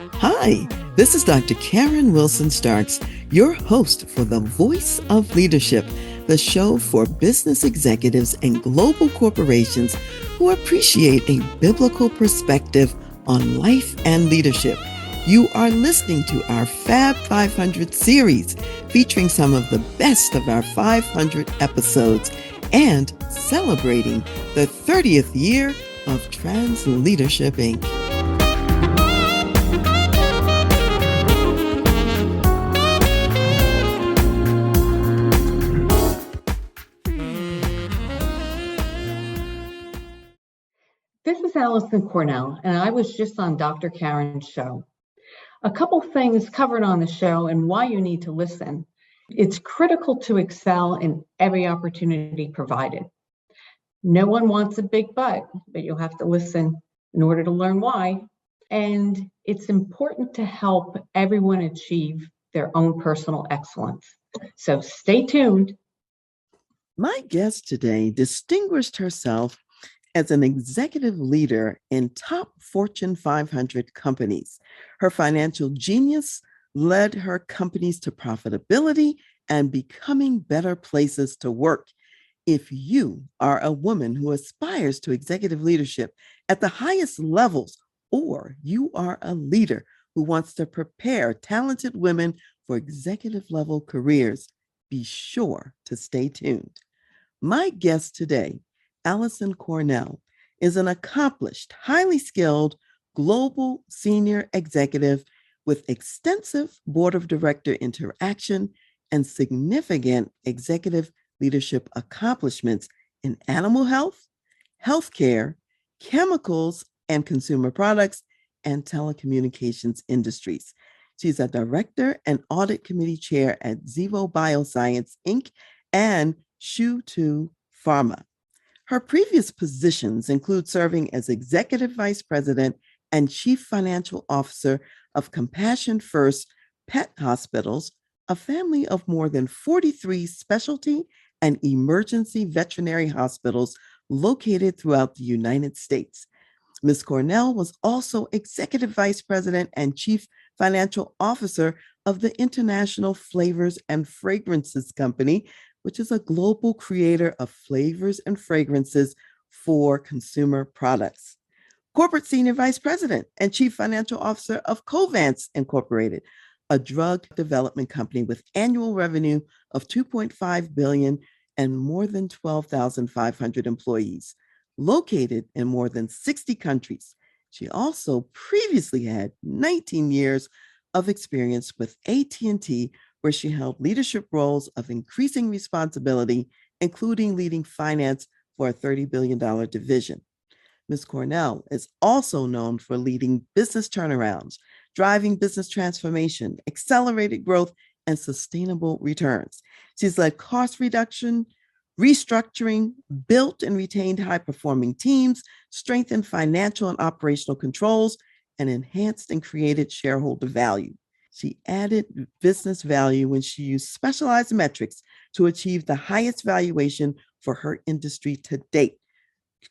Hi, this is Dr. Karen Wilson Starks, your host for The Voice of Leadership, the show for business executives and global corporations who appreciate a biblical perspective on life and leadership. You are listening to our Fab 500 series featuring some of the best of our 500 episodes and celebrating the 30th year of TRANSLEADERSHIP Inc. This is Alison Cornell, and I was just on Dr. Karen's show. A couple things covered on the show and why you need to listen. It's critical to excel in every opportunity provided. No one wants a big butt, but you'll have to listen in order to learn why. And it's important to help everyone achieve their own personal excellence. So stay tuned. My guest today distinguished herself as an executive leader in top Fortune 500 companies. Her financial genius led her companies to profitability and becoming better places to work. If you are a woman who aspires to executive leadership at the highest levels, or you are a leader who wants to prepare talented women for executive level careers, be sure to stay tuned. My guest today, Alison Cornell, is an accomplished, highly skilled global senior executive with extensive board of director interaction and significant executive leadership accomplishments in animal health, healthcare, chemicals and consumer products, and telecommunications industries. She's a director and audit committee chair at ZIVO Bioscience, Inc. and Chou2 Pharma. Her previous positions include serving as Executive Vice President and Chief Financial Officer of Compassion First Pet Hospitals, a family of more than 43 specialty and emergency veterinary hospitals located throughout the United States. Ms. Cornell was also Executive Vice President and Chief Financial Officer of the International Flavors and Fragrances Company, which is a global creator of flavors and fragrances for consumer products. Corporate Senior Vice President and Chief Financial Officer of Covance Incorporated, a drug development company with annual revenue of $2.5 billion and more than 12,500 employees, located in more than 60 countries. She also previously had 19 years of experience with AT&T, where she held leadership roles of increasing responsibility, including leading finance for a $30 billion division. Ms. Cornell is also known for leading business turnarounds, driving business transformation, accelerated growth, and sustainable returns. She's led cost reduction, restructuring, built and retained high-performing teams, strengthened financial and operational controls, and enhanced and created shareholder value. She added business value when she used specialized metrics to achieve the highest valuation for her industry to date,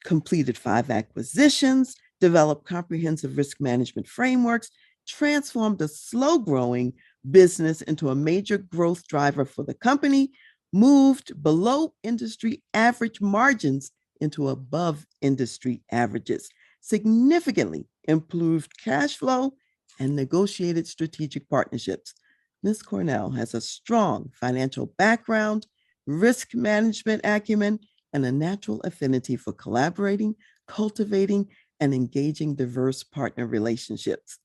completed 5 acquisitions, developed comprehensive risk management frameworks, transformed a slow-growing business into a major growth driver for the company, moved below industry average margins into above industry averages, significantly improved cash flow, and negotiated strategic partnerships. Ms. Cornell has a strong financial background, risk management acumen, and a natural affinity for collaborating, cultivating, and engaging diverse partner relationships.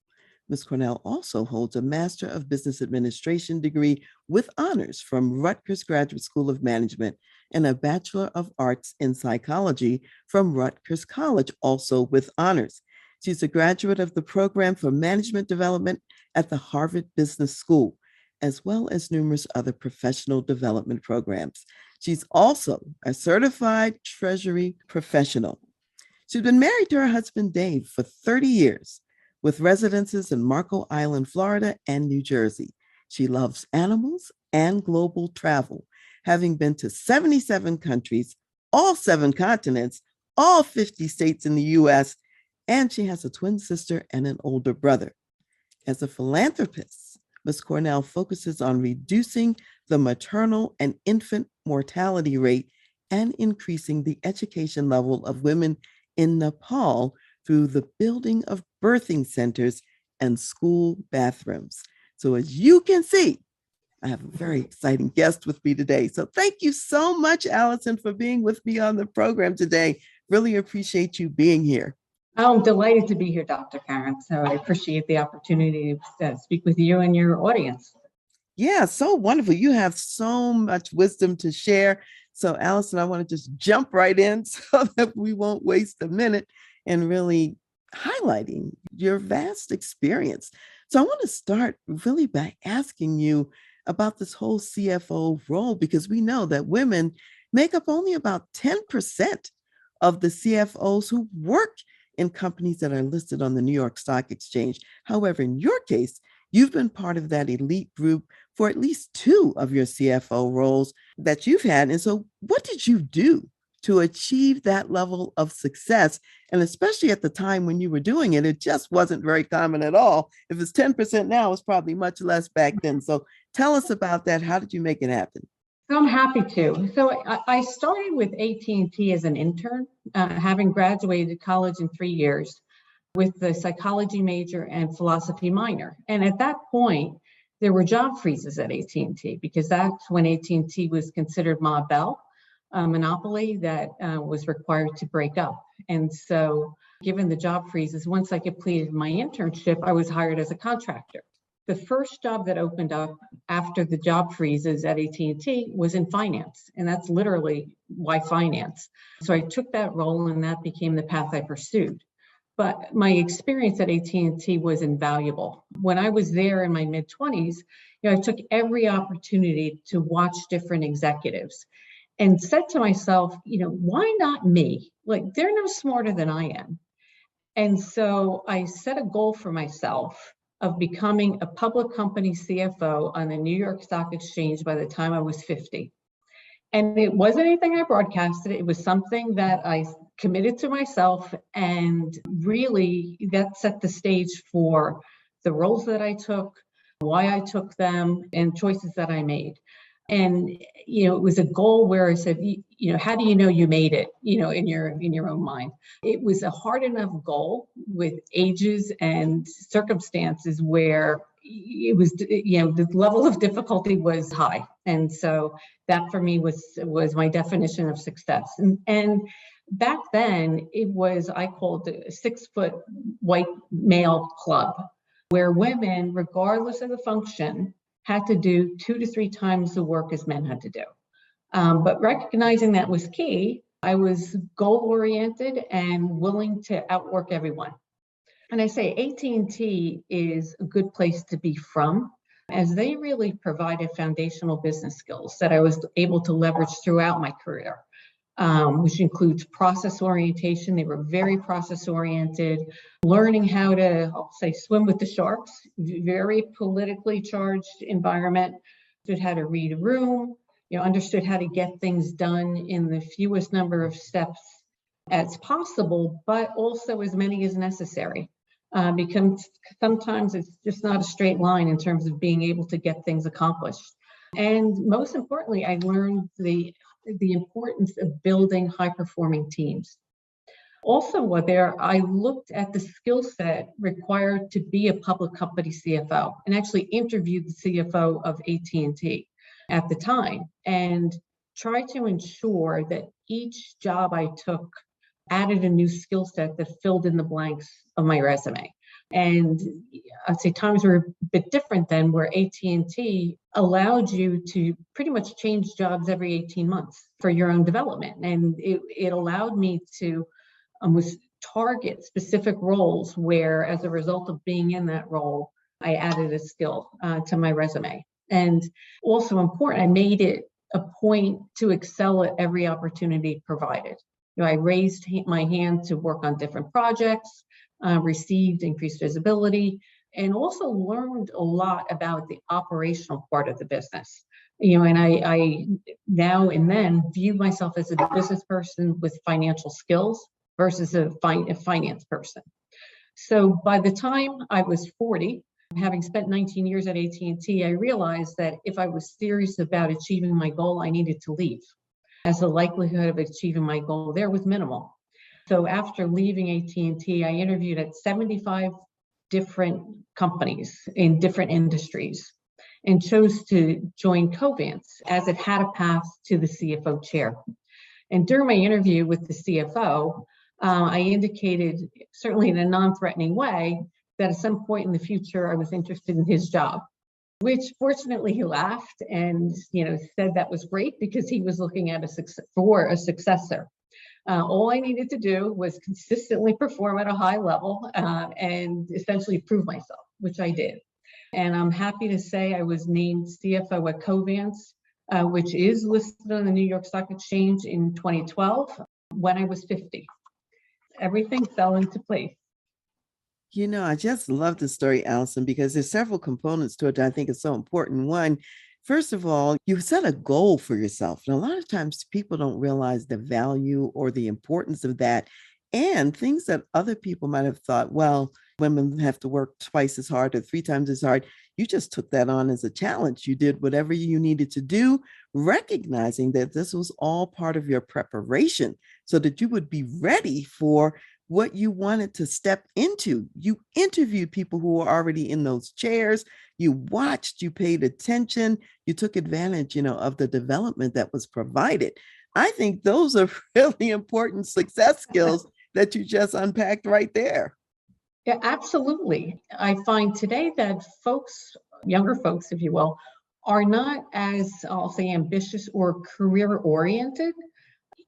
Ms. Cornell also holds a Master of Business Administration degree with honors from Rutgers Graduate School of Management and a Bachelor of Arts in Psychology from Rutgers College, also with honors. She's a graduate of the Program for Management Development at the Harvard Business School, as well as numerous other professional development programs. She's also a certified Treasury Professional. She's been married to her husband, Dave, for 30 years, with residences in Marco Island, Florida, and New Jersey. She loves animals and global travel, having been to 77 countries, all 7 continents, all 50 states in the US, and she has a twin sister and an older brother. As a philanthropist, Ms. Cornell focuses on reducing the maternal and infant mortality rate and increasing the education level of women in Nepal through the building of birthing centers and school bathrooms. So, as you can see, I have a very exciting guest with me today. So, thank you so much, Alison, for being with me on the program today. Really appreciate you being here. I'm delighted to be here, Dr. Karen. So I appreciate the opportunity to speak with you and your audience. Yeah, so wonderful. You have so much wisdom to share. So, Alison, I want to just jump right in so that we won't waste a minute and really highlighting your vast experience. So, I want to start really by asking you about this whole CFO role, because we know that women make up only about 10% of the CFOs who work in companies that are listed on the New York Stock Exchange. However, in your case, you've been part of that elite group for at least two of your CFO roles that you've had. And so, what did you do to achieve that level of success? And especially at the time when you were doing it, it just wasn't very common at all. If it's 10% now, it's probably much less back then. So, tell us about that. How did you make it happen? I'm happy to. So I started with AT&T as an intern, having graduated college in 3 years with the psychology major and philosophy minor. And at that point, there were job freezes at AT&T because that's when AT&T was considered Ma Bell, a monopoly that was required to break up. And so given the job freezes, once I completed my internship, I was hired as a contractor. The first job that opened up after the job freezes at AT&T was in finance, and that's literally why finance. So I took that role, and that became the path I pursued. But my experience at AT&T was invaluable. When I was there in my mid-20s, I took every opportunity to watch different executives and said to myself, why not me? Like, they're no smarter than I am. And so I set a goal for myself of becoming a public company CFO on the New York Stock Exchange by the time I was 50. And it wasn't anything I broadcasted. It was something that I committed to myself. And really, that set the stage for the roles that I took, why I took them, and choices that I made. And, it was a goal where I said, how do you know you made it, in your own mind? It was a hard enough goal with ages and circumstances where it was, the level of difficulty was high. And so that for me was my definition of success. And back then it was, I called it a 6-foot white male club, where women, regardless of the function, had to do 2 to 3 times the work as men had to do. But recognizing that was key, I was goal-oriented and willing to outwork everyone. And I say AT&T is a good place to be from, as they really provided foundational business skills that I was able to leverage throughout my career, which includes process orientation. They were very process oriented, learning how to, I'll say, swim with the sharks, very politically charged environment, understood how to read a room, understood how to get things done in the fewest number of steps as possible, but also as many as necessary. Because sometimes it's just not a straight line in terms of being able to get things accomplished. And most importantly, I learned the importance of building high-performing teams. Also, I looked at the skill set required to be a public company CFO, and actually interviewed the CFO of AT&T at the time, and tried to ensure that each job I took added a new skill set that filled in the blanks of my resume. And I'd say times were a bit different then, where AT&T allowed you to pretty much change jobs every 18 months for your own development. And it allowed me to target specific roles where, as a result of being in that role, I added a skill to my resume. And also important, I made it a point to excel at every opportunity provided. I raised my hand to work on different projects, received increased visibility, and also learned a lot about the operational part of the business. And I now and then view myself as a business person with financial skills versus a finance person. So by the time I was 40, Having spent 19 years at AT&T, I realized that if I was serious about achieving my goal, I needed to leave, as the likelihood of achieving my goal there was minimal. So after leaving AT&T, I interviewed at 75 different companies in different industries and chose to join Covance as it had a path to the CFO chair. And during my interview with the CFO, I indicated, certainly in a non-threatening way, that at some point in the future I was interested in his job, which fortunately he laughed and said that was great because he was looking at for a successor. All I needed to do was consistently perform at a high level and essentially prove myself, which I did. And I'm happy to say I was named CFO at Covance, which is listed on the New York Stock Exchange in 2012 when I was 50. Everything fell into place. I just love the story, Alison, because there's several components to it that I think is so important. One, first of all, you set a goal for yourself. And a lot of times people don't realize the value or the importance of that and things that other people might have thought, well, women have to work twice as hard or 3 times as hard. You just took that on as a challenge. You did whatever you needed to do, recognizing that this was all part of your preparation so that you would be ready for what you wanted to step into. You interviewed people who were already in those chairs. You watched, you paid attention, you took advantage, of the development that was provided. I think those are really important success skills that you just unpacked right there. Yeah, absolutely. I find today that folks, younger folks, if you will, are not as, I'll say, ambitious or career oriented,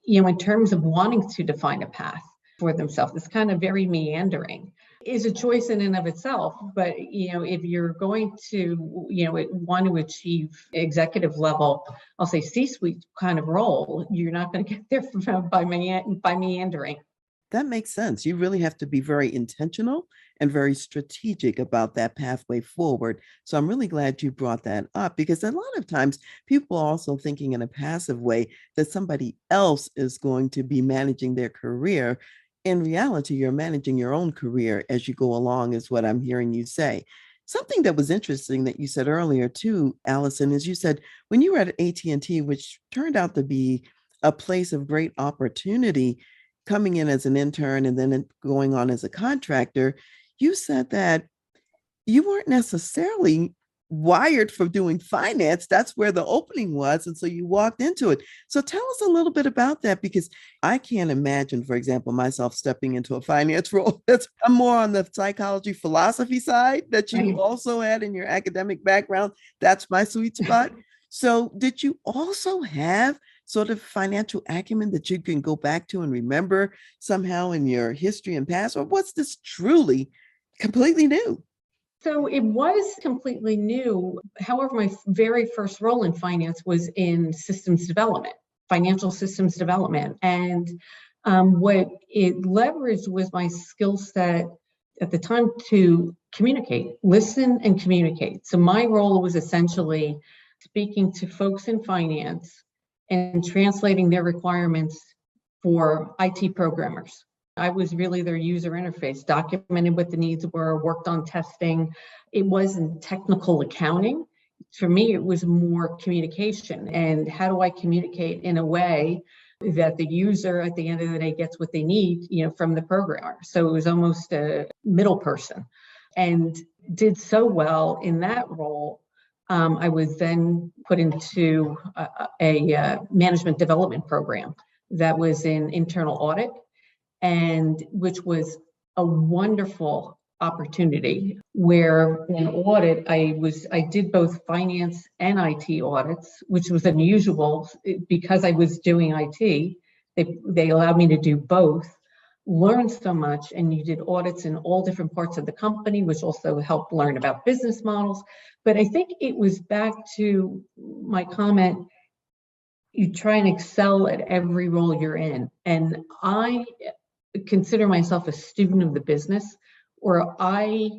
in terms of wanting to define a path for themselves. It's kind of very meandering. Is a choice in and of itself, but if you're going to want to achieve executive level, I'll say C-suite kind of role, you're not going to get there by meandering. That makes sense. You really have to be very intentional and very strategic about that pathway forward. So I'm really glad you brought that up, because a lot of times people are also thinking in a passive way that somebody else is going to be managing their career. In reality, you're managing your own career as you go along, is what I'm hearing you say. Something that was interesting that you said earlier too, Alison, is you said when you were at AT&T, which turned out to be a place of great opportunity, coming in as an intern and then going on as a contractor, you said that you weren't necessarily wired for doing finance. That's where the opening was. And so you walked into it. So tell us a little bit about that, because I can't imagine, for example, myself stepping into a finance role. I'm more on the psychology philosophy side that you also had in your academic background. That's my sweet spot. So did you also have sort of financial acumen that you can go back to and remember somehow in your history and past, or what's this truly completely new? So it was completely new. However, my very first role in finance was in systems development, financial systems development. And what it leveraged was my skill set at the time to communicate, listen and communicate. So my role was essentially speaking to folks in finance and translating their requirements for IT programmers. I was really their user interface, documented what the needs were, worked on testing. It wasn't technical accounting. For me, it was more communication. And how do I communicate in a way that the user at the end of the day gets what they need, from the programmer? So it was almost a middle person, and did so well in that role. I was then put into a management development program that was in internal audit, and which was a wonderful opportunity where in audit, I did both finance and IT audits, which was unusual because I was doing IT. They allowed me to do both, learn so much, and you did audits in all different parts of the company, which also helped learn about business models. But I think it was back to my comment, you try and excel at every role you're in. And I consider myself a student of the business, or I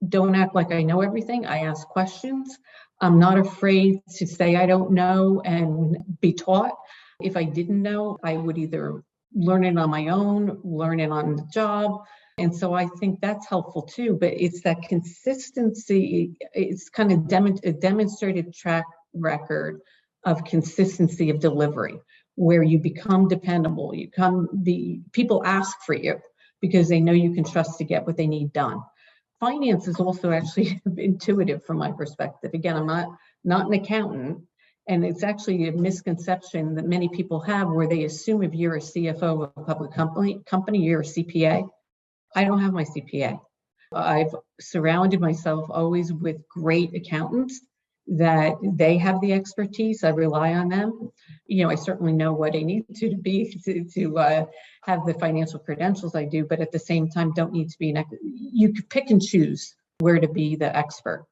don't act like I know everything. I ask questions. I'm not afraid to say I don't know and be taught. If I didn't know, I would either learn it on my own, learn it on the job. And so I think that's helpful too, but it's that consistency. It's kind of a demonstrated track record of consistency of delivery, where you become dependable. People ask for you because they know you can trust to get what they need done. Finance is also actually intuitive from my perspective. Again, I'm not an accountant, and it's actually a misconception that many people have where they assume if you're a CFO of a public company, you're a CPA. I don't have my CPA. I've surrounded myself always with great accountants that they have the expertise. I rely on them. I certainly know what I need to have the financial credentials I do, but at the same time, don't need to be you could pick and choose where to be the expert.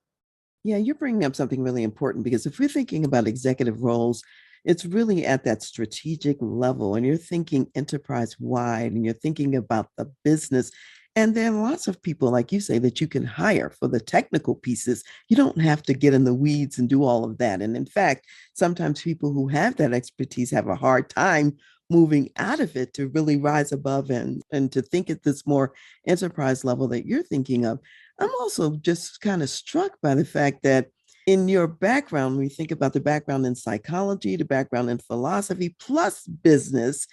Yeah, you're bringing up something really important because if we're thinking about executive roles, it's really at that strategic level and you're thinking enterprise wide and you're thinking about the business. And there are lots of people, like you say, that you can hire for the technical pieces. You don't have to get in the weeds and do all of that. And in fact, sometimes people who have that expertise have a hard time moving out of it to really rise above and to think at this more enterprise level that you're thinking of. I'm also just kind of struck by the fact that in your background, when we think about the background in psychology, the background in philosophy, plus business,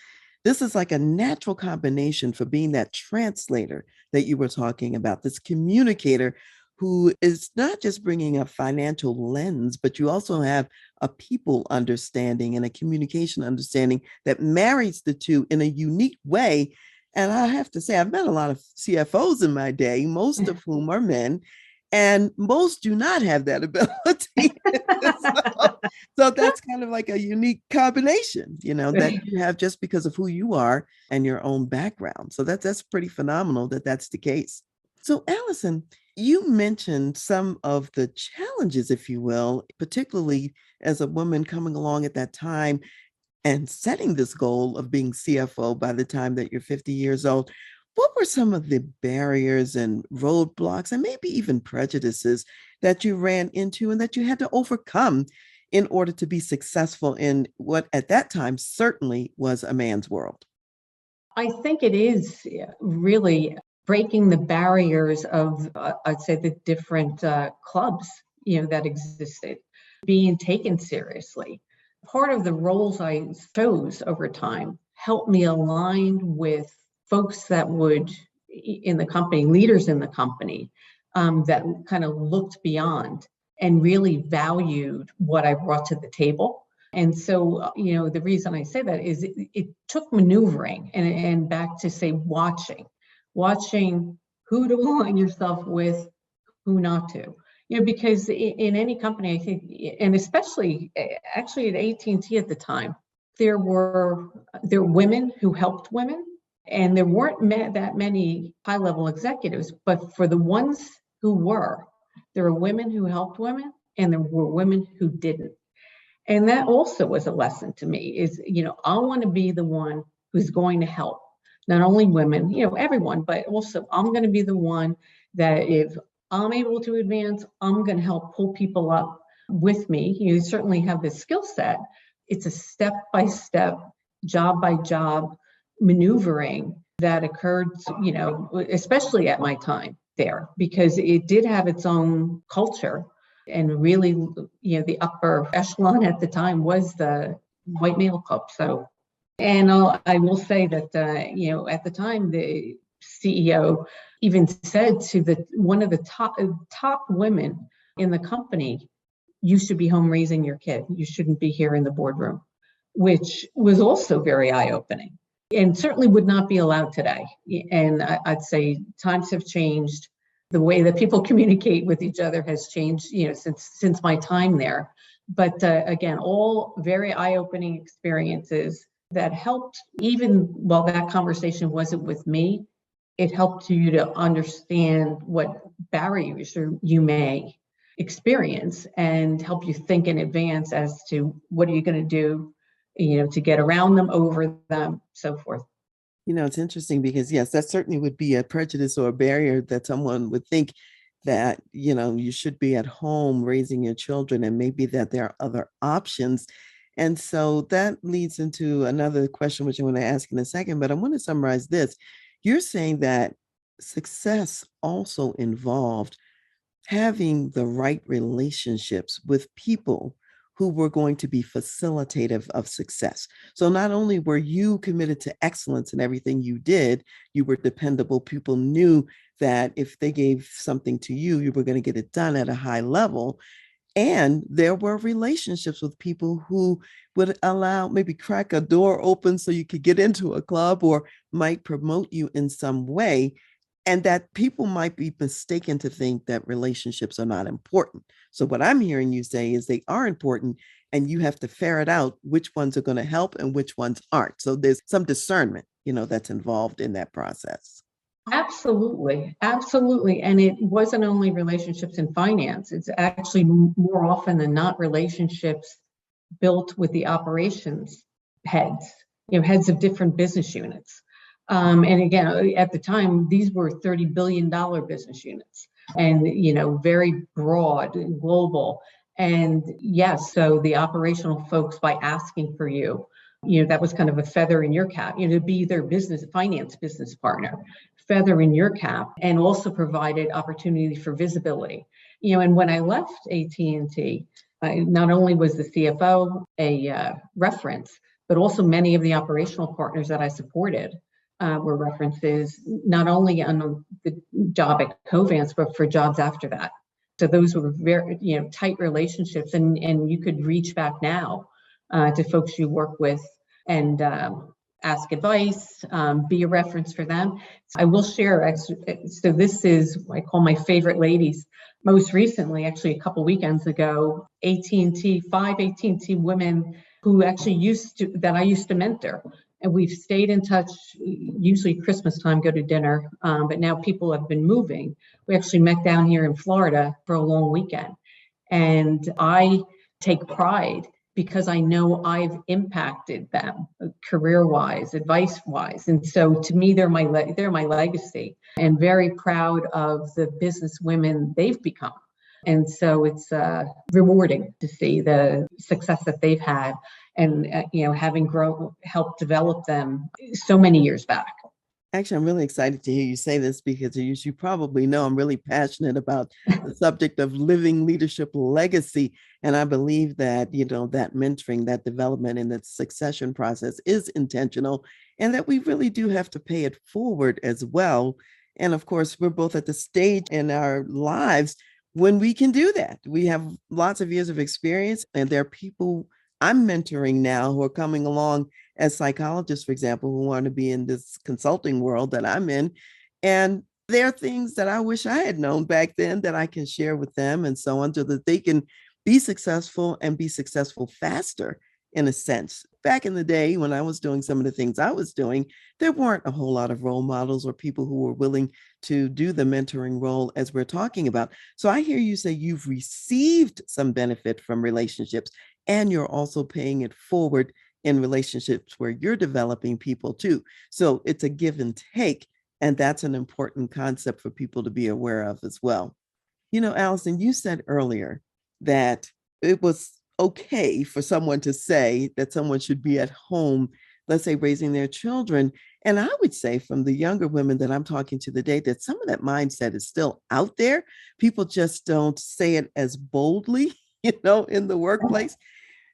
this is like a natural combination for being that translator that you were talking about, this communicator who is not just bringing a financial lens, but you also have a people understanding and a communication understanding that marries the two in a unique way. And I have to say, I've met a lot of CFOs in my day, most of whom are men, and most do not have that ability. so that's kind of like a unique combination, that you have just because of who you are and your own background. So that's pretty phenomenal that that's the case. So Alison, you mentioned some of the challenges, if you will, particularly as a woman coming along at that time and setting this goal of being CFO by the time that you're 50 years old. What were some of the barriers and roadblocks and maybe even prejudices that you ran into and that you had to overcome in order to be successful in what at that time certainly was a man's world? I think it is really breaking the barriers of, I'd say, the different clubs, that existed, being taken seriously. Part of the roles I chose over time helped me align with folks that would, in the company, leaders in the company, that kind of looked beyond and really valued what I brought to the table. And so, the reason I say that is it took maneuvering and back to say watching who to align yourself with, who not to. Because in any company, I think, and especially actually at AT&T at the time, there were women who helped women, and there weren't that many high-level executives. But for the ones who were, there were women who helped women, and there were women who didn't. And that also was a lesson to me. Is I want to be the one who's going to help not only women, everyone, but also I'm going to be the one that if I'm able to advance, I'm going to help pull people up with me. You certainly have this skill set. It's a step-by-step, job-by-job maneuvering that occurred, especially at my time there, because it did have its own culture. And really, the upper echelon at the time was the white male club. So, and I will say that, at the time, the CEO even said to one of the top women in the company, you should be home raising your kid. You shouldn't be here in the boardroom, which was also very eye-opening and certainly would not be allowed today. And I'd say times have changed. The way that people communicate with each other has changed, since my time there. But again, all very eye-opening experiences that helped, even while that conversation wasn't with me, it helped you to understand what barriers you may experience and help you think in advance as to what are you going to do, to get around them, over them, so forth. It's interesting because, yes, that certainly would be a prejudice or a barrier that someone would think that, you should be at home raising your children and maybe that there are other options. And so that leads into another question, which I want to ask in a second, but I want to summarize this. You're saying that Success also involved having the right relationships with people who were going to be facilitative of success. So not only were you committed to excellence in everything you did, you were dependable. People knew that if they gave something to you, you were going to get it done at a high level. And there were relationships with people who would allow, maybe crack a door open so you could get into a club, or might promote you in some way. And that people might be mistaken to think that relationships are not important. So, what I'm hearing you say is they are important, and you have to ferret out which ones are going to help and which ones aren't. So, there's some discernment, that's involved in that process. Absolutely, absolutely. And it wasn't only relationships in finance, it's actually more often than not relationships built with the operations heads, heads of different business units. And again, at the time, these were $30 billion business units and, very broad and global. And yes, so the operational folks, by asking for you, that was kind of a feather in your cap, to be their finance business partner, feather in your cap, and also provided opportunity for visibility. And when I left AT&T, not only was the CFO a reference, but also many of the operational partners that I supported were references, not only on the job at Covance, but for jobs after that. So those were very, tight relationships, and you could reach back now to folks you work with and ask advice, be a reference for them. I will share, so this is, I call my favorite ladies. Most recently, actually a couple weekends ago, five AT&T women who actually that I used to mentor. And we've stayed in touch, usually Christmas time, go to dinner, but now people have been moving. We actually met down here in Florida for a long weekend. And I take pride because I know I've impacted them career-wise, advice-wise. And so to me, they're my legacy, and very proud of the business women they've become. And so it's rewarding to see the success that they've had, and having helped develop them so many years back. Actually, I'm really excited to hear you say this, because as you probably know, I'm really passionate about the subject of living leadership legacy. And I believe that, that mentoring, that development, and that succession process is intentional, and that we really do have to pay it forward as well. And of course, we're both at the stage in our lives when we can do that. We have lots of years of experience, and there are people I'm mentoring now who are coming along as psychologists, for example, who want to be in this consulting world that I'm in. And there are things that I wish I had known back then that I can share with them, and so on, so that they can be successful and be successful faster, in a sense. Back in the day, when I was doing some of the things I was doing, there weren't a whole lot of role models or people who were willing to do the mentoring role as we're talking about. So I hear you say you've received some benefit from relationships, and you're also paying it forward in relationships where you're developing people too. So it's a give and take. And that's an important concept for people to be aware of as well. Alison, you said earlier that it was okay for someone to say that someone should be at home, let's say raising their children. And I would say, from the younger women that I'm talking to today, that some of that mindset is still out there. People just don't say it as boldly, in the workplace.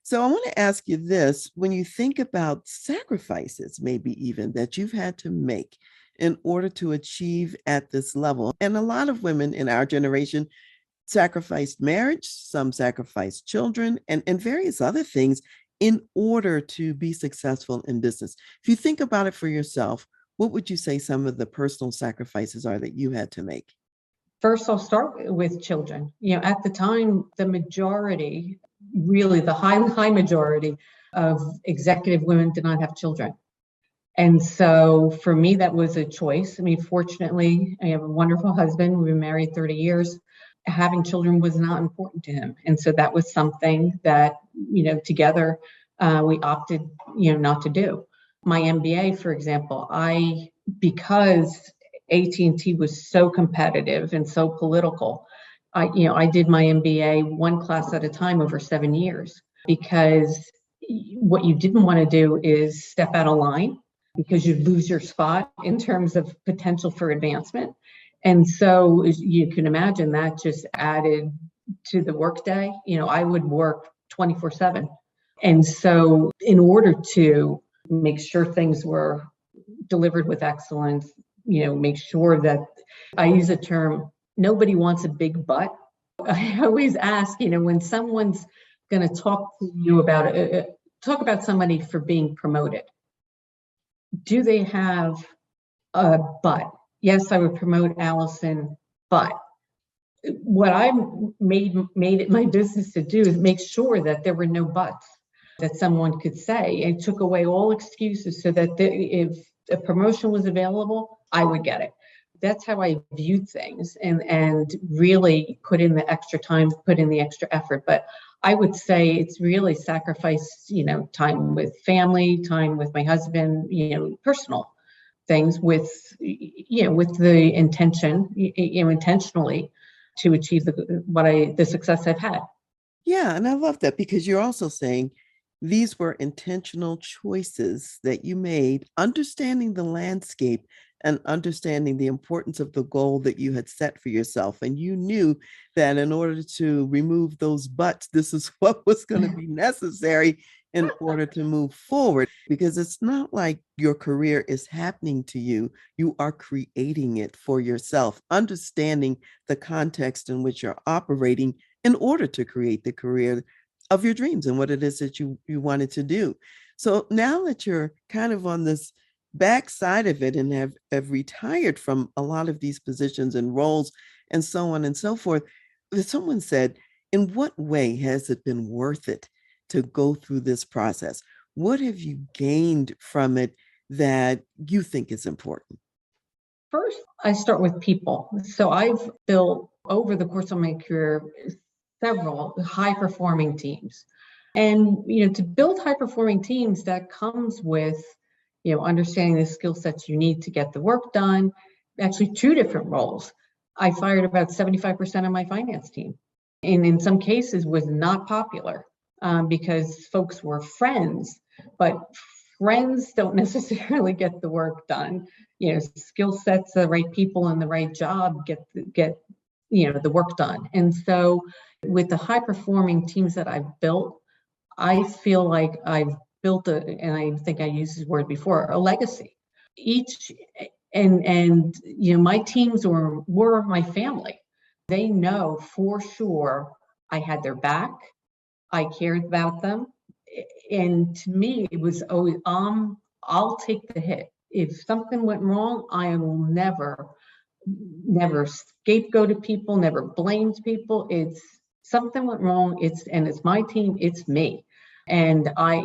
So I want to ask you this: when you think about sacrifices, maybe even that you've had to make in order to achieve at this level, and a lot of women in our generation sacrificed marriage, some sacrificed children, and various other things in order to be successful in business. If you think about it for yourself, what would you say some of the personal sacrifices are that you had to make? First, I'll start with children. At the time, the majority, really the high majority of executive women did not have children. And so for me, that was a choice. I mean, fortunately, I have a wonderful husband. We've been married 30 years. Having children was not important to him. And so that was something that, together we opted, not to do. My MBA, for example, because AT&T was so competitive and so political, I did my MBA one class at a time over 7 years, because what you didn't want to do is step out of line because you'd lose your spot in terms of potential for advancement. And so you can imagine that just added to the workday. I would work 24/7. And so in order to make sure things were delivered with excellence, make sure that I use a term, nobody wants a big butt. I always ask, when someone's going to talk to you about talk about somebody for being promoted, do they have a but? Yes, I would promote Alison, but what I made it my business to do is make sure that there were no buts that someone could say, and took away all excuses so that if a promotion was available, I would get it. That's how I viewed things, and really put in the extra time, put in the extra effort. But I would say it's really sacrifice, time with family, time with my husband, personal things with the intention, intentionally to achieve the success I've had. Yeah, and I love that, because you're also saying these were intentional choices that you made, understanding the landscape and understanding the importance of the goal that you had set for yourself. And you knew that in order to remove those buts, this is what was going to be necessary in order to move forward, because it's not like your career is happening to you. You are creating it for yourself, understanding the context in which you're operating in order to create the career of your dreams and what it is that you wanted to do. So now that you're kind of on this backside of it and have retired from a lot of these positions and roles and so on and so forth, someone said, in what way has it been worth it to go through this process? What have you gained from it that you think is important? First, I start with people. So I've built over the course of my career several high-performing teams. And, to build high-performing teams, that comes with, understanding the skill sets you need to get the work done. Actually, two different roles. I fired about 75% of my finance team. And in some cases was not popular because folks were friends, but friends don't necessarily get the work done. Skill sets, the right people in the right job get the work done. And so with the high performing teams that I've built, I feel like I've built and I think I used this word before, a legacy. My teams were my family. They know for sure I had their back. I cared about them. And to me, it was always, I'll take the hit. If something went wrong, I will never scapegoated people, never blamed people. It's something went wrong. It's my team. It's me, and I,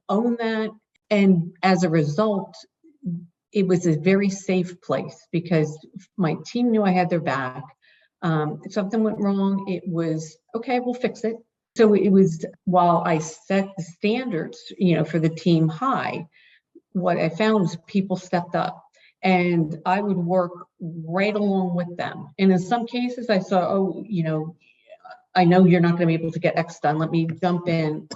own that. And as a result, it was a very safe place because my team knew I had their back. If something went wrong, it was okay. We'll fix it. So it was, while I set the standards, for the team high, what I found was people stepped up. And I would work right along with them. And in some cases, I saw, I know you're not going to be able to get X done. Let me jump in,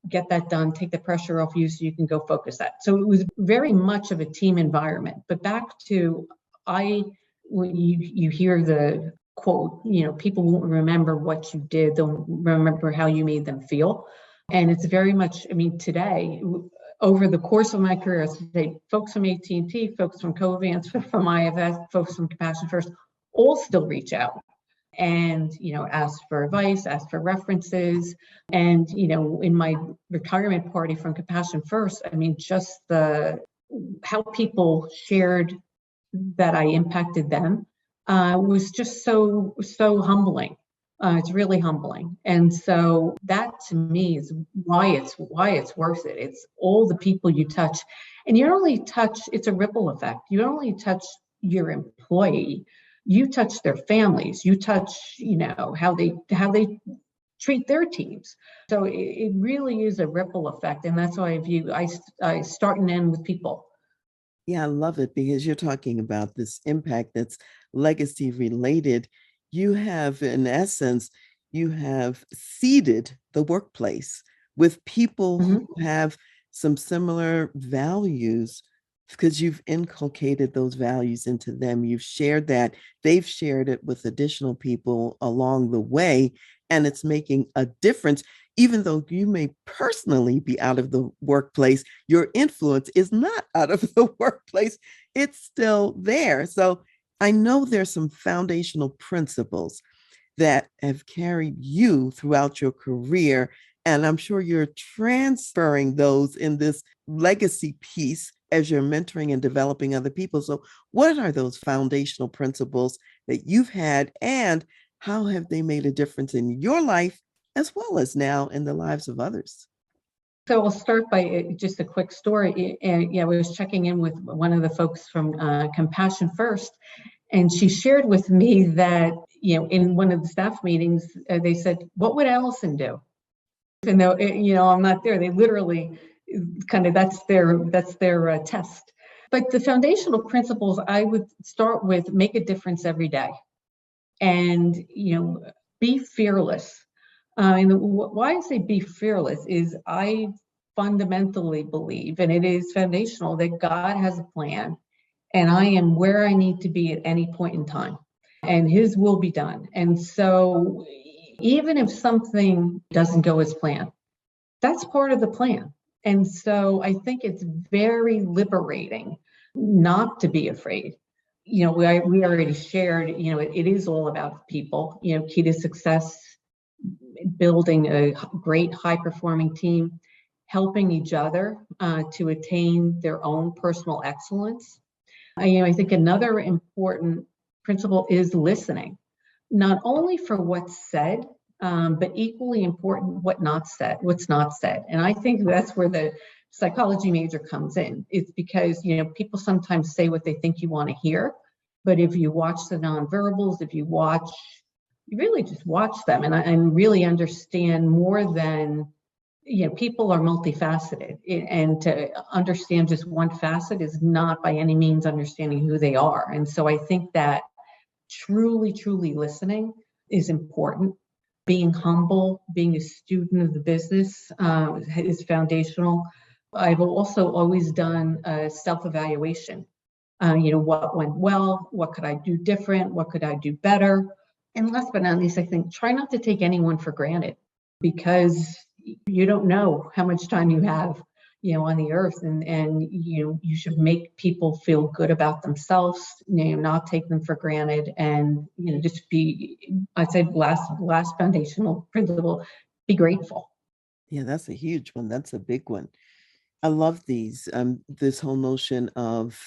get that done, take the pressure off you so you can go focus that. So it was very much of a team environment. But back to, when you hear the quote, people won't remember what you did, they'll remember how you made them feel. And it's very much, today, over the course of my career, folks from AT&T, folks from Covance, from IFS, folks from Compassion First, all still reach out and, ask for advice, ask for references. And, in my retirement party from Compassion First, just how people shared that I impacted them was just so humbling. It's really humbling. And so that to me is why it's worth it. It's all the people you touch. And you don't only touch, it's a ripple effect. You don't only touch your employee, you touch their families, you touch, how they treat their teams. So it really is a ripple effect. And that's why I start and end with people. Yeah, I love it, because you're talking about this impact that's legacy related. You have, in essence, you have seeded the workplace with people who have some similar values because you've inculcated those values into them. You've shared that. They've shared it with additional people along the way, and it's making a difference. Even though you may personally be out of the workplace, your influence is not out of the workplace. It's still there. So I know there's some foundational principles that have carried you throughout your career. And I'm sure you're transferring those in this legacy piece as you're mentoring and developing other people. So, what are those foundational principles that you've had, and how have they made a difference in your life as well as now in the lives of others? So I'll start by just a quick story. I was checking in with one of the folks from Compassion First, and she shared with me that, in one of the staff meetings, they said, "What would Alison do?" Even though, I'm not there, they literally kind of, that's their test. But the foundational principles, I would start with: make a difference every day, and be fearless. And why I say be fearless is I fundamentally believe, and it is foundational, that God has a plan, and I am where I need to be at any point in time, and His will be done. And so, even if something doesn't go as planned, that's part of the plan. And so I think it's very liberating not to be afraid. We already shared, it is all about people, key to success, building a great high performing team, helping each other to attain their own personal excellence. I think another important principle is listening, not only for what's said, but equally important, what's not said. And I think that's where the psychology major comes in. It's because, people sometimes say what they think you want to hear, but if you watch the nonverbals, you really just watch them and really understand more than, people are multifaceted, and to understand just one facet is not by any means understanding who they are. And so I think that truly listening is important. Being humble, being a student of the business is foundational. I've also always done a self-evaluation. What went well? What could I do different? What could I do better? And last but not least, I think try not to take anyone for granted, because you don't know how much time you have, on the earth, and you should make people feel good about themselves, not take them for granted, and just be, I'd say, last foundational principle, be grateful. Yeah, that's a huge one. That's a big one. I love these. This whole notion of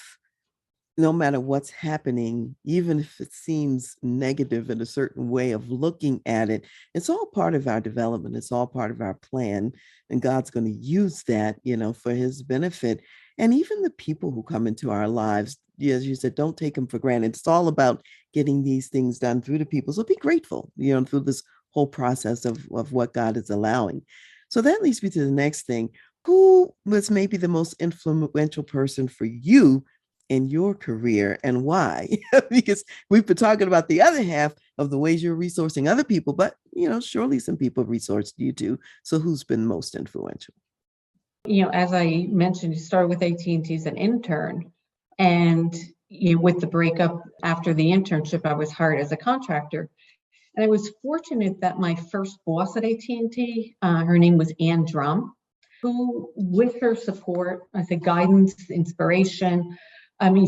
no matter what's happening, even if it seems negative in a certain way of looking at it, it's all part of our development. It's all part of our plan. And God's going to use that, for His benefit. And even the people who come into our lives, as you said, don't take them for granted. It's all about getting these things done through the people. So be grateful, through this whole process of what God is allowing. So that leads me to the next thing. Who was maybe the most influential person for you in your career, and why? Because we've been talking about the other half of the ways you're resourcing other people, but surely some people resourced you too. So who's been most influential? As I mentioned, you started with AT&T as an intern, and with the breakup after the internship, I was hired as a contractor. And I was fortunate that my first boss at AT&T, her name was Ann Drum, who, with her support, I think guidance, inspiration,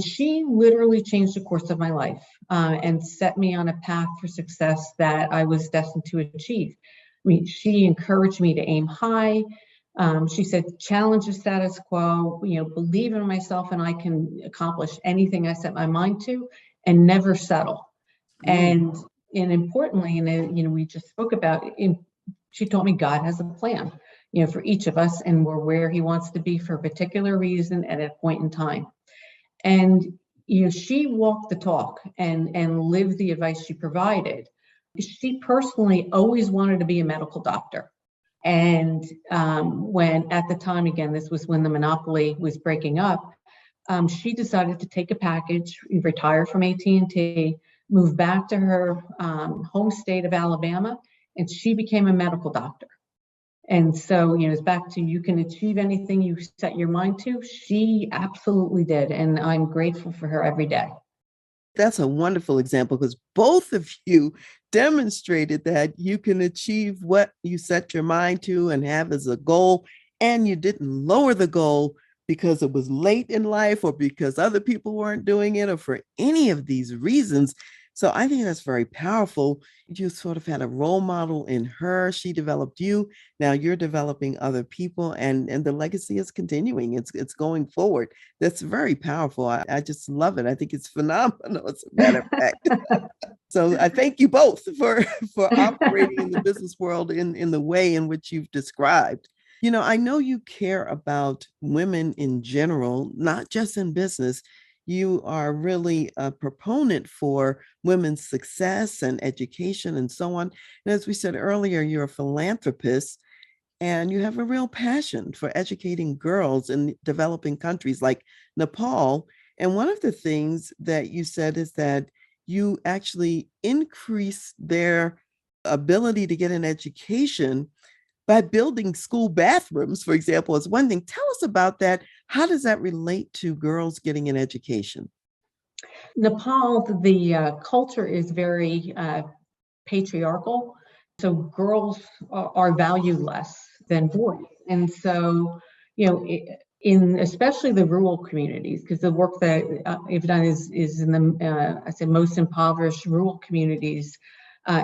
she literally changed the course of my life and set me on a path for success that I was destined to achieve. She encouraged me to aim high. She said, challenge the status quo, believe in myself, and I can accomplish anything I set my mind to, and never settle. And importantly, we just spoke about it, she told me God has a plan, for each of us, and we're where He wants to be for a particular reason at a point in time. And she walked the talk and lived the advice she provided. She personally always wanted to be a medical doctor. And when, at the time, again, this was when the monopoly was breaking up, she decided to take a package, retire from AT&T, move back to her home state of Alabama, and she became a medical doctor. And so, it's back to you can achieve anything you set your mind to. She absolutely did. And I'm grateful for her every day. That's a wonderful example because both of you demonstrated that you can achieve what you set your mind to and have as a goal, and you didn't lower the goal because it was late in life or because other people weren't doing it or for any of these reasons. So I think that's very powerful. You sort of had a role model in her. She developed you. Now you're developing other people, and the legacy is continuing. It's going forward. That's very powerful. I just love it. I think it's phenomenal, as a matter of fact. So I thank you both for operating in the business world in the way in which you've described. I know you care about women in general, not just in business. You are really a proponent for women's success and education and so on. And as we said earlier, you're a philanthropist and you have a real passion for educating girls in developing countries like Nepal. And one of the things that you said is that you actually increase their ability to get an education by building school bathrooms, for example, is one thing. Tell us about that. How does that relate to girls getting an education? Nepal, the culture is very patriarchal. So girls are valued less than boys. And so, in especially the rural communities, because the work that I've done is in the, I said, most impoverished rural communities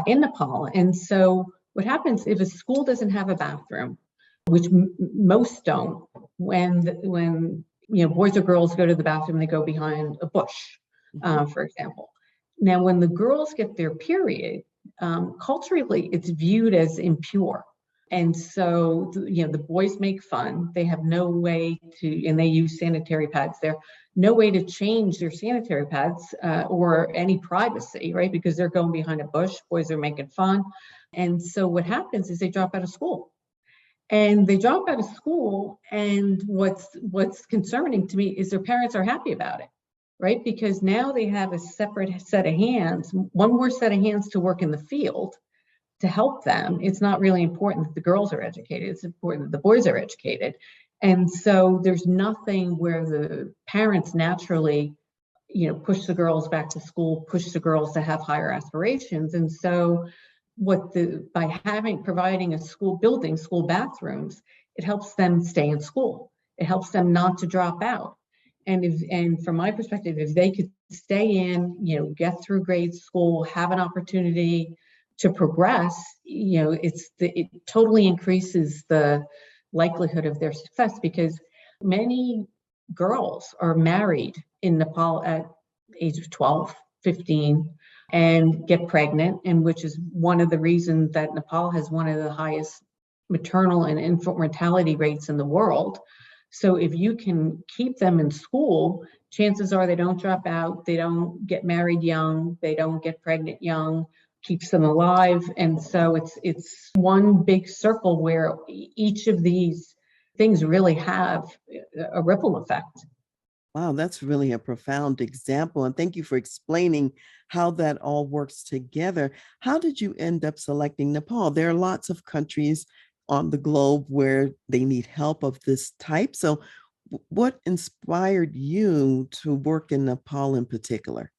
in Nepal. And so what happens if a school doesn't have a bathroom, which most don't, when boys or girls go to the bathroom, they go behind a bush, for example. Now, when the girls get their period, culturally, it's viewed as impure. And so, the boys make fun. They have no way to, and they use sanitary pads there, no way to change their sanitary pads or any privacy, right? Because they're going behind a bush, boys are making fun. And so what happens is they drop out of school. And they drop out of school, and what's concerning to me is their parents are happy about it, right? Because now they have a separate set of hands, one more set of hands to work in the field to help them. It's not really important that the girls are educated. It's important that the boys are educated. And so there's nothing where the parents naturally, push the girls back to school, push the girls to have higher aspirations. And so by providing a school, building school bathrooms, it helps them stay in school. It helps them not to drop out. And from my perspective, if they could stay in, get through grade school, have an opportunity to progress, it totally increases the likelihood of their success, because many girls are married in Nepal at age of 12, 15, and get pregnant, and which is one of the reasons that Nepal has one of the highest maternal and infant mortality rates in the world. So if you can keep them in school, chances are they don't drop out, they don't get married young, they don't get pregnant young, keeps them alive. And so it's one big circle where each of these things really have a ripple effect. Wow, that's really a profound example. And thank you for explaining how that all works together. How did you end up selecting Nepal? There are lots of countries on the globe where they need help of this type. So, what inspired you to work in Nepal in particular?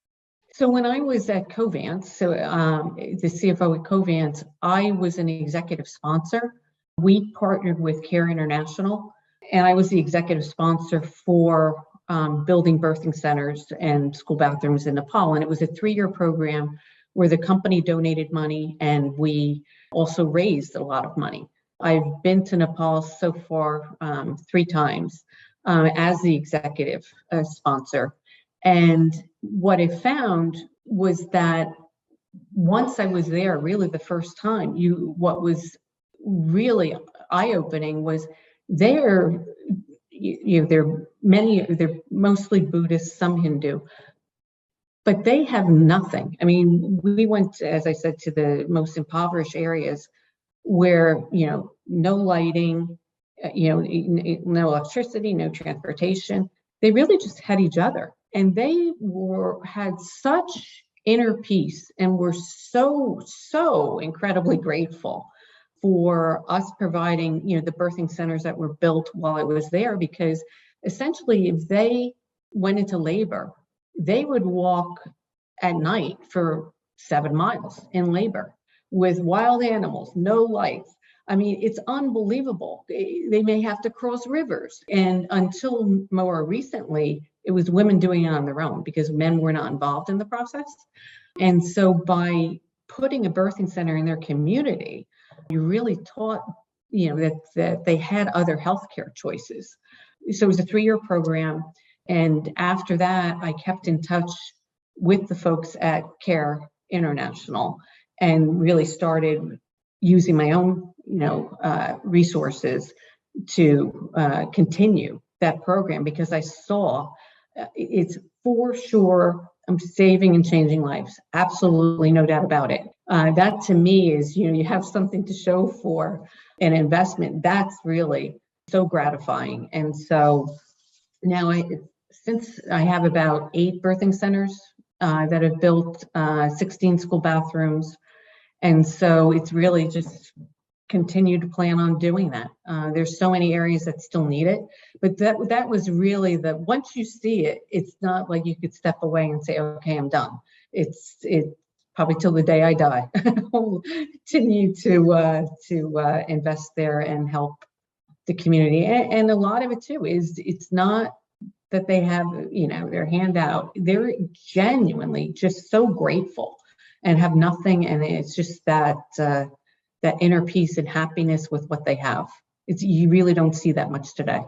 So when I was at Covance, the CFO at Covance, I was an executive sponsor. We partnered with Care International, and I was the executive sponsor for building birthing centers and school bathrooms in Nepal. And it was a 3-year program where the company donated money and we also raised a lot of money. I've been to Nepal so far 3 times as the executive sponsor. And what I found was that once I was there, really the first time, what was really eye-opening was they're mostly Buddhist, some Hindu, but they have nothing. I mean, we went, as I said, to the most impoverished areas where, no lighting, no electricity, no transportation. They really just had each other. And they had such inner peace and were so incredibly grateful for us providing, the birthing centers that were built while I was there, because essentially if they went into labor, they would walk at night for 7 miles in labor with wild animals, no lights. I mean, it's unbelievable. They may have to cross rivers. And until more recently, it was women doing it on their own because men were not involved in the process. And so by putting a birthing center in their community, you really taught, that they had other healthcare choices. So it was a 3-year program. And after that, I kept in touch with the folks at Care International and really started using my own, resources to continue that program, because I saw it's for sure I'm saving and changing lives. Absolutely, no doubt about it. That to me is, you have something to show for an investment. That's really so gratifying. And so now since I have about 8 birthing centers that have built 16 school bathrooms. And so it's really just continue to plan on doing that. There's so many areas that still need it, but that was really once you see it, it's not like you could step away and say, okay, I'm done. It's probably till the day I die. I'll continue to invest there and help the community. And a lot of it too is it's not that they have, their hand out. They're genuinely just so grateful and have nothing. And it's just that inner peace and happiness with what they have. You really don't see that much today.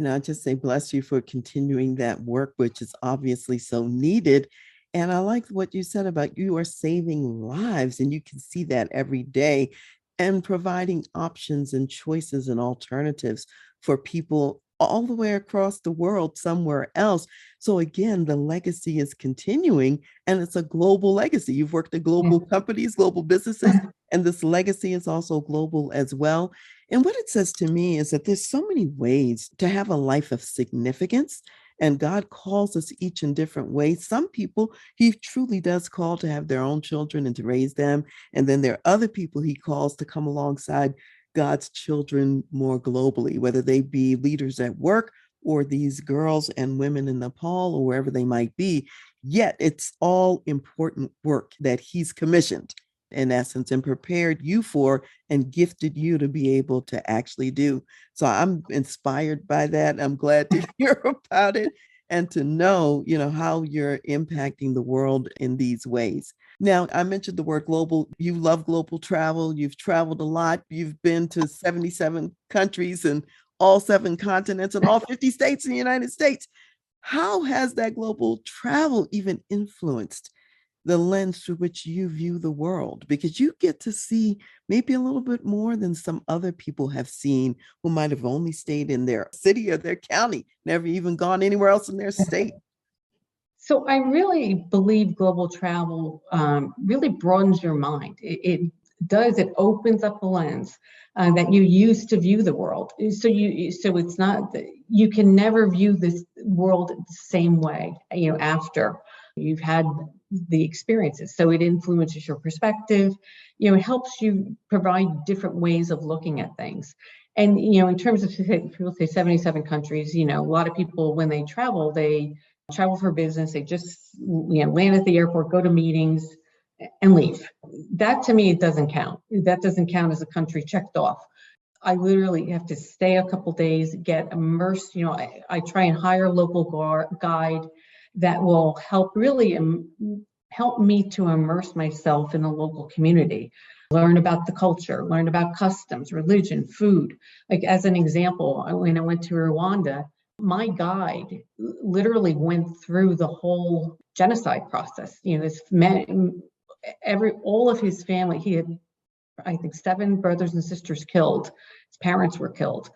I just say bless you for continuing that work, which is obviously so needed. And I like what you said about you are saving lives, and you can see that every day, and providing options and choices and alternatives for people all the way across the world somewhere else. So again, the legacy is continuing, and it's a global legacy. You've worked at global companies, global businesses, and this legacy is also global as well. And what it says to me is that there's so many ways to have a life of significance, and God calls us each in different ways. Some people he truly does call to have their own children and to raise them. And then there are other people he calls to come alongside God's children more globally, whether they be leaders at work or these girls and women in Nepal or wherever they might be. Yet it's all important work that he's commissioned, in essence, and prepared you for and gifted you to be able to actually do. So I'm inspired by that. I'm glad to hear about it and to know, how you're impacting the world in these ways. Now, I mentioned the word global. You love global travel. You've traveled a lot. You've been to 77 countries and all 7 continents and all 50 states in the United States. How has that global travel even influenced the lens through which you view the world? Because you get to see maybe a little bit more than some other people have seen who might have only stayed in their city or their county, never even gone anywhere else in their state. So I really believe global travel really broadens your mind. It opens up a lens that you use to view the world. So it's not that you can never view this world the same way, after you've had the experiences. So it influences your perspective, it helps you provide different ways of looking at things. And, in terms of, people say 77 countries, a lot of people, when they travel for business, they just, land at the airport, go to meetings and leave. That to me, it doesn't count. That doesn't count as a country checked off. I literally have to stay a couple days, get immersed. I try and hire a local guide that will help me to immerse myself in the local community, learn about the culture, learn about customs, religion, food. Like as an example, when I went to Rwanda, my guide literally went through the whole genocide process. This man, all of his family, he had, I think, 7 brothers and sisters killed. His parents were killed.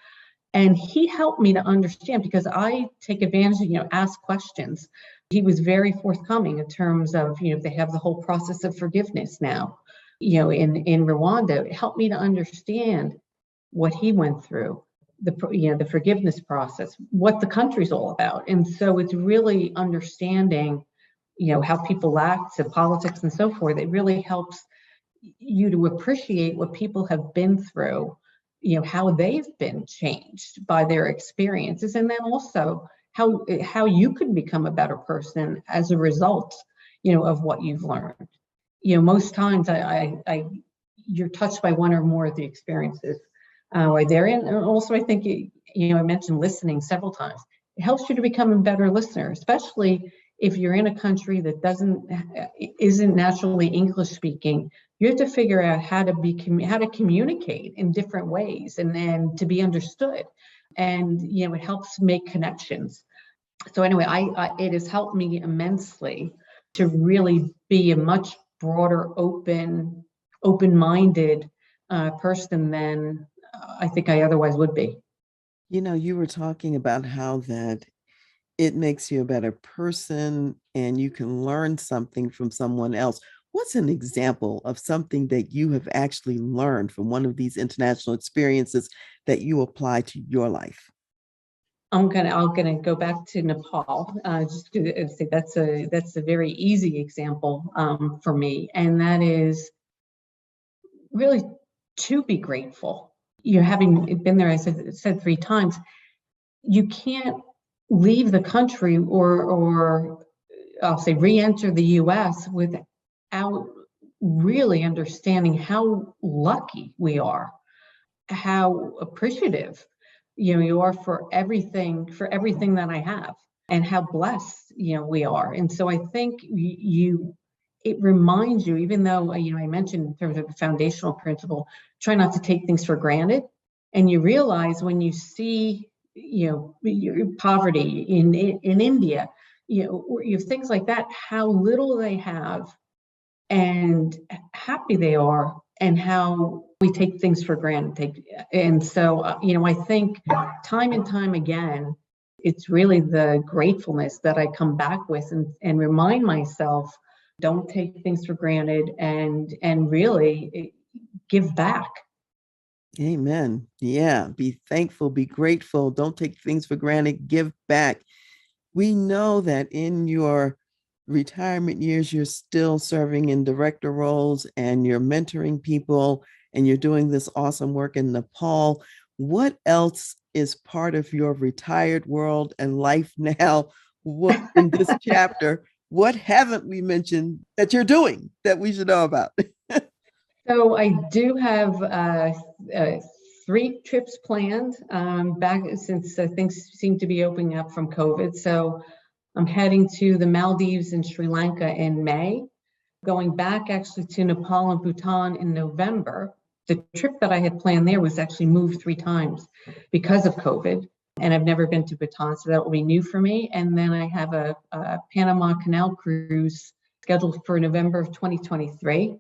And he helped me to understand, because I take advantage of, ask questions. He was very forthcoming in terms of, they have the whole process of forgiveness now, in Rwanda. It helped me to understand what he went through, the forgiveness process, what the country's all about. And so it's really understanding, how people act, so politics and so forth. It really helps you to appreciate what people have been through, how they've been changed by their experiences, and then also how you could become a better person as a result, of what you've learned. Most times you're touched by one or more of the experiences right there. And also, I think, I mentioned listening several times. It helps you to become a better listener, especially if you're in a country that isn't naturally English speaking. You have to figure out how to communicate in different ways and to be understood. And, it helps make connections. So anyway, it has helped me immensely to really be a much broader, open-minded person than I think I otherwise would be. You were talking about how that it makes you a better person and you can learn something from someone else. What's an example of something that you have actually learned from one of these international experiences that you apply to your life? I'm gonna go back to Nepal. Just to say that's a very easy example for me, and that is really to be grateful. Having been there, I said 3 times, you can't leave the country or I'll say re-enter the US without really understanding how lucky we are, how appreciative you are for everything that I have, and how blessed we are. And so I think it reminds you, even though I mentioned in terms of a foundational principle, try not to take things for granted. And you realize when you see poverty in India, you have things like that, how little they have and happy they are, and how we take things for granted. And so, I think time and time again, it's really the gratefulness that I come back with and remind myself, don't take things for granted, and really give back. Amen. Yeah. Be thankful, be grateful. Don't take things for granted. Give back. We know that in your retirement years, you're still serving in director roles and you're mentoring people and you're doing this awesome work in Nepal. What else is part of your retired world and life now? What in this chapter, what haven't we mentioned that you're doing that we should know about? So I do have 3 trips planned back since things seem to be opening up from COVID. So I'm heading to the Maldives and Sri Lanka in May, going back actually to Nepal and Bhutan in November. The trip that I had planned there was actually moved 3 times because of COVID, and I've never been to Bhutan, so that will be new for me. And then I have a Panama Canal cruise scheduled for November of 2023.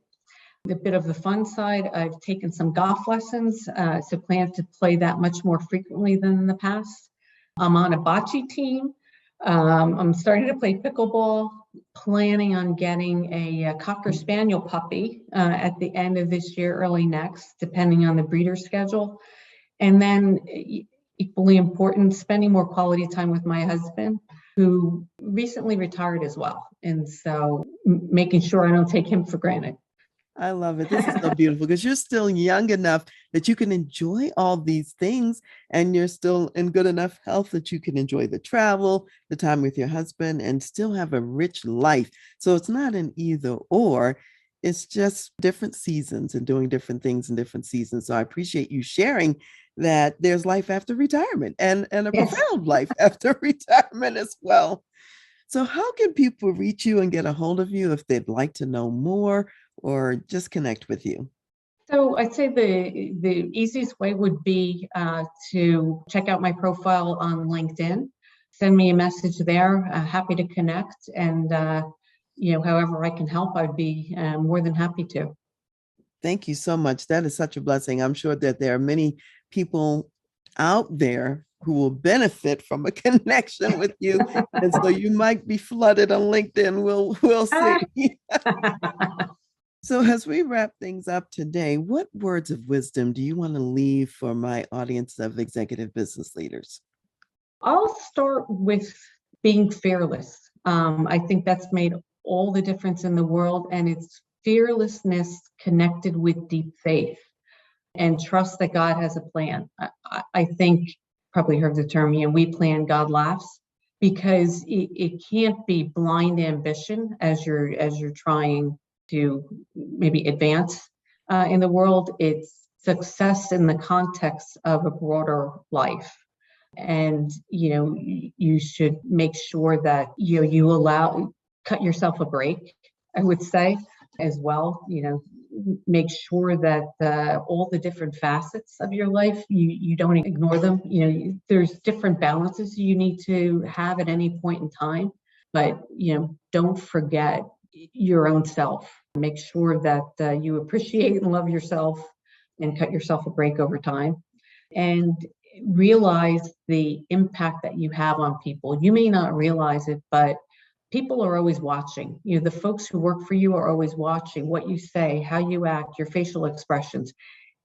A bit of the fun side, I've taken some golf lessons, so plan to play that much more frequently than in the past. I'm on a bocce team. I'm starting to play pickleball, planning on getting a Cocker Spaniel puppy at the end of this year, early next, depending on the breeder schedule. And then equally important, spending more quality time with my husband, who recently retired as well. And so making sure I don't take him for granted. I love it. This is so beautiful because you're still young enough that you can enjoy all these things and you're still in good enough health that you can enjoy the travel, the time with your husband, and still have a rich life. So it's not an either or, it's just different seasons and doing different things in different seasons. So I appreciate you sharing that there's life after retirement and a Yes. profound life after retirement as well. So how can people reach you and get a hold of you if they'd like to know more or just connect with you? So I'd say the easiest way would be to check out my profile on LinkedIn. Send me a message there. Happy to connect, and however I can help, I'd be more than happy to. Thank you so much. That is such a blessing. I'm sure that there are many people out there who will benefit from a connection with you. And so you might be flooded on LinkedIn. We'll see. So as we wrap things up today, what words of wisdom do you want to leave for my audience of executive business leaders? I'll start with being fearless. I think that's made all the difference in the world, and it's fearlessness connected with deep faith, and trust that God has a plan. I think probably heard the term, we plan, God laughs, because it can't be blind ambition as you're trying to maybe advance in the world. It's success in the context of a broader life. And you should make sure that you cut yourself a break, I would say, as well. Make sure that all the different facets of your life, you don't ignore them. There's different balances you need to have at any point in time, but don't forget your own self. Make sure that you appreciate and love yourself, and cut yourself a break over time, and realize the impact that you have on people. You may not realize it, but people are always watching. The folks who work for you are always watching what you say, how you act, your facial expressions.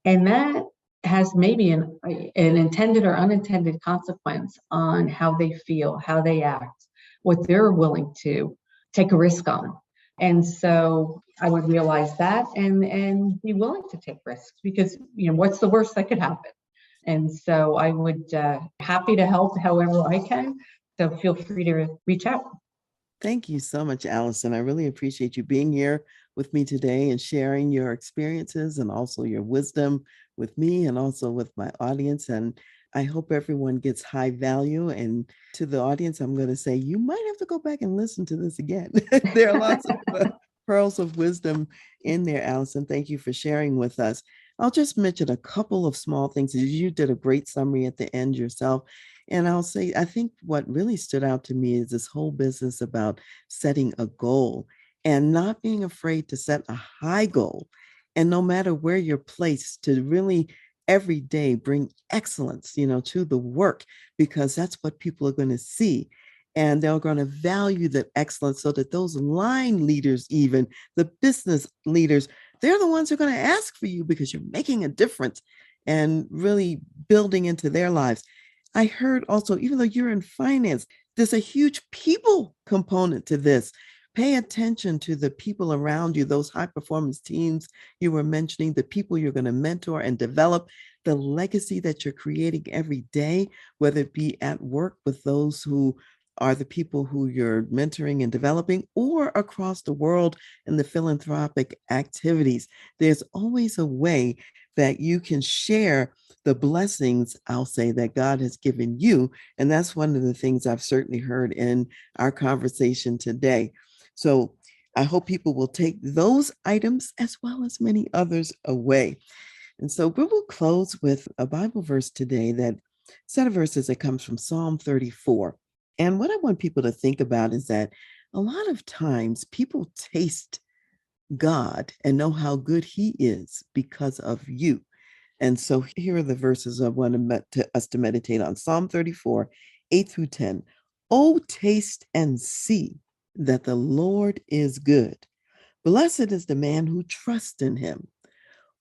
And that has maybe an intended or unintended consequence on how they feel, how they act, what they're willing to take a risk on. And so I would realize that and be willing to take risks, because what's the worst that could happen? And so I would happy to help however I can. So feel free to reach out. Thank you so much, Alison. I really appreciate you being here with me today and sharing your experiences and also your wisdom with me and also with my audience. And I hope everyone gets high value. And to the audience, I'm going to say, you might have to go back and listen to this again. There are lots of pearls of wisdom in there, Alison. Thank you for sharing with us. I'll just mention a couple of small things. You did a great summary at the end yourself. And I'll say, I think what really stood out to me is this whole business about setting a goal and not being afraid to set a high goal. And no matter where you're placed, to really every day bring excellence, to the work, because that's what people are going to see. And they're going to value that excellence, so that those line leaders, even the business leaders, they're the ones who are going to ask for you, because you're making a difference and really building into their lives. I heard also, even though you're in finance, there's a huge people component to this. Pay attention to the people around you, those high performance teams you were mentioning, the people you're going to mentor and develop, the legacy that you're creating every day, whether it be at work with those who are the people who you're mentoring and developing, or across the world in the philanthropic activities. There's always a way that you can share the blessings, I'll say, that God has given you. And that's one of the things I've certainly heard in our conversation today. So I hope people will take those items as well as many others away. And so we will close with a Bible verse today, that set of verses that comes from Psalm 34. And what I want people to think about is that a lot of times people taste God and know how good he is because of you. And so here are the verses I want us to meditate on. Psalm 34, 8 through 10. Oh, taste and see that the Lord is good. Blessed is the man who trusts in him.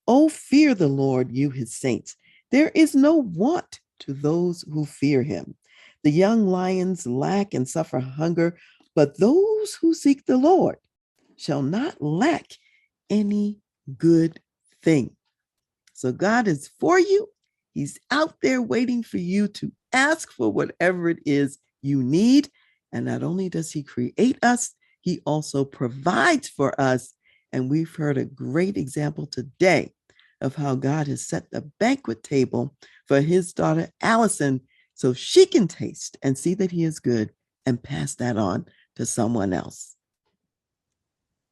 Oh, fear the Lord, you his saints. There is no want to those who fear him. The young lions lack and suffer hunger, but those who seek the Lord shall not lack any good thing. So God is for you. He's out there waiting for you to ask for whatever it is you need. And not only does he create us, he also provides for us. And we've heard a great example today of how God has set the banquet table for his daughter, Alison, so she can taste and see that he is good and pass that on to someone else.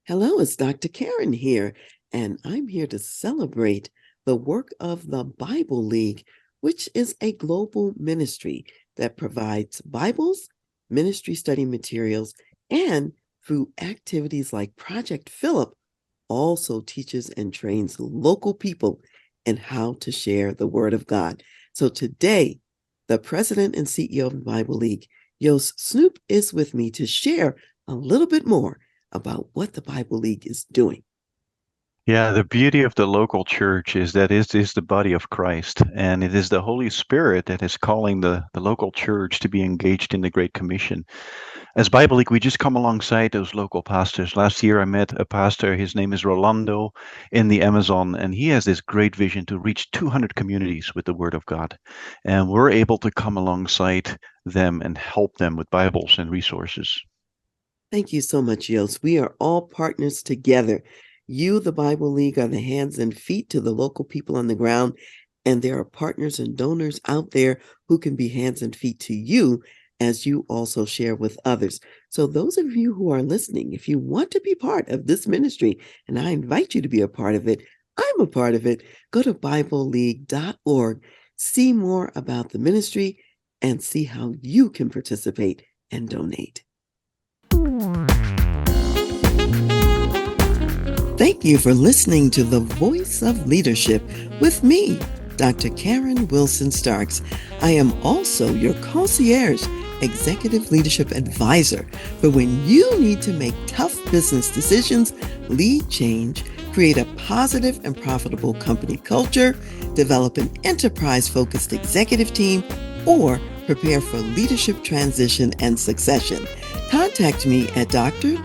Hello, it's Dr. Karen here, and I'm here to celebrate the work of the Bible League, which is a global ministry that provides Bibles, ministry study materials, and through activities like Project Philip, also teaches and trains local people in how to share the Word of God. So today, the president and CEO of the Bible League, Yost Snoop, is with me to share a little bit more about what the Bible League is doing. Yeah, the beauty of the local church is that it is the body of Christ, and it is the Holy Spirit that is calling the local church to be engaged in the Great Commission. As Bible League, we just come alongside those local pastors. Last year, I met a pastor, his name is Rolando, in the Amazon, and he has this great vision to reach 200 communities with the Word of God. And we're able to come alongside them and help them with Bibles and resources. Thank you so much, Yos. We are all partners together. You, the Bible League, are the hands and feet to the local people on the ground, and there are partners and donors out there who can be hands and feet to you as you also share with others. So those of you who are listening, if you want to be part of this ministry, and I invite you to be a part of it, I'm a part of it, go to BibleLeague.org, see more about the ministry, and see how you can participate and donate. Thank you for listening to The Voice of Leadership with me, Dr. Karen Wilson Starks. I am also your concierge executive leadership advisor for when you need to make tough business decisions, lead change, create a positive and profitable company culture, develop an enterprise-focused executive team, or prepare for leadership transition and succession. Contact me at Dr.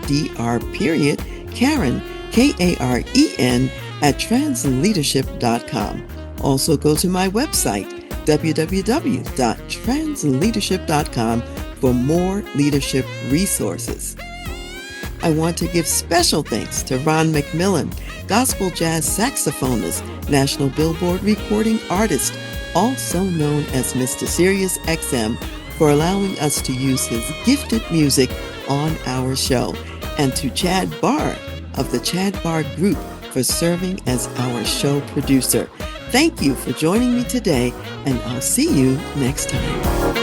Karen, at transleadership.com. Also go to my website, www.transleadership.com, for more leadership resources. I want to give special thanks to Ron McMillan, gospel jazz saxophonist, national Billboard recording artist, also known as Mr. Sirius XM, for allowing us to use his gifted music on our show, and to Chad Barr of the Chad Barr Group for serving as our show producer. Thank you for joining me today, and I'll see you next time.